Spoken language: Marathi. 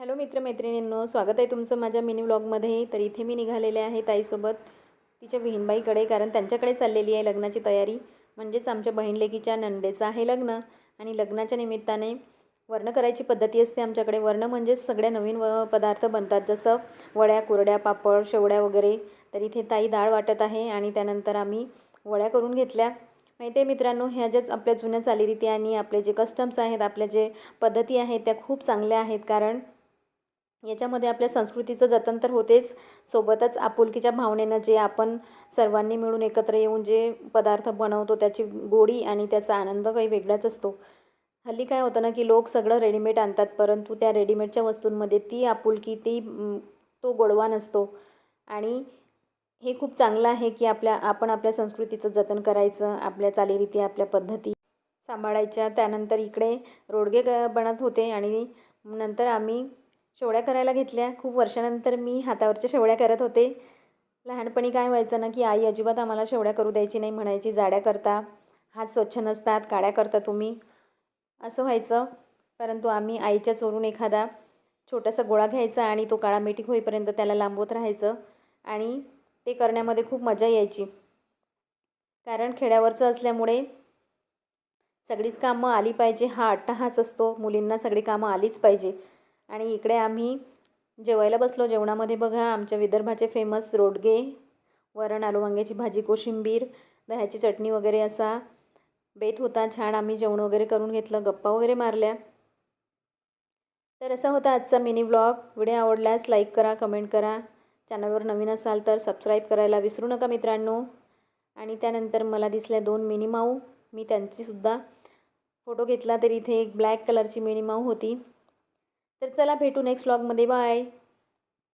हॅलो मित्रमैत्रिणींनो, स्वागत आहे तुमचं माझ्या मिनी व्लॉगमध्ये. तर इथे मी निघालेले आहे ताईसोबत तिच्या बहीणबाईकडे, कारण त्यांच्याकडे चाललेली आहे लग्नाची तयारी. म्हणजेच आमच्या बहीणलेकीच्या नंदेचं आहे लग्न. आणि लग्नाच्या निमित्ताने वर्ण करायची पद्धती असते आमच्याकडे. वर्ण म्हणजेच सगळ्या नवीन पदार्थ बनतात, जसं वड्या, कुरड्या, पापड, शेवड्या वगैरे. तर इथे ताई डाळ वाटत आहे आणि त्यानंतर आम्ही वड्या करून घेतल्या. माहिती आहे मित्रांनो, ह्या ज्याच आपल्या जुन्या चालीरीती आणि आपले जे कस्टम्स आहेत, आपल्या जे पद्धती आहेत, त्या खूप चांगल्या आहेत. कारण याच्यामध्ये आपल्या संस्कृतीचं जतन तर होतेच, सोबतच आपुलकीच्या भावनेनं जे आपण सर्वांनी मिळून एकत्र येऊन जे पदार्थ बनवतो त्याची गोडी आणि त्याचा आनंद काही वेगळाच असतो. हल्ली काय होतं ना, की लोक सगळं रेडीमेड आणतात, परंतु त्या रेडीमेडच्या वस्तूंमध्ये ती आपुलकी, तो गोडवा नसतो. आणि हे खूप चांगलं आहे की आपण आपल्या संस्कृतीचं जतन करायचं, आपल्या चालीरीती, आपल्या पद्धती सांभाळायच्या. त्यानंतर इकडे रोडगे बनत होते आणि नंतर आम्ही शेवड्या करायला घेतल्या. खूप वर्षानंतर मी हातावरच्या शेवड्या करत होते. लहानपणी काय व्हायचं ना, की आई अजिबात आम्हाला शेवड्या करू द्यायची नाही, म्हणायची जाड्या करता, हात स्वच्छ नसतात, काड्या करता तुम्ही, असं व्हायचं. परंतु आम्ही आईच्या चोरून एखादा छोटासा गोळा घ्यायचा आणि तो काळा मिठी होईपर्यंत त्याला लांबवत राहायचं. आणि ते करण्यामध्ये खूप मजा यायची, कारण खेड्यावरचं असल्यामुळे सगळीच कामं आली पाहिजे हा अट्टाहास असतो. मुलींना सगळी कामं आलीच पाहिजे. आणि इकडे आम्ही जेवायला बसलो. जेवणामध्ये बघा, आमच्या विदर्भाचे फेमस रोडगे, वरण, आलू वांग्याची भाजी, कोशिंबीर, दह्याची चटणी वगैरे असा बेत होता. छान आम्ही जेवण वगैरे करून घेतलं, गप्पा वगैरे मारल्या. तर असा होता आजचा मिनी व्लॉग. व्हिडिओ आवडल्यास लाईक करा, कमेंट करा. चॅनलवर नवीन असाल तर सबस्क्राईब करायला विसरू नका मित्रांनो. आणि त्यानंतर मला दिसल्या 2 मिनी माऊ. मी त्यांचीसुद्धा फोटो घेतला. तर इथे एक ब्लॅक कलरची मिनी माऊ होती. तर चला भेटू नेक्स्ट व्लॉगमध्ये. बाय.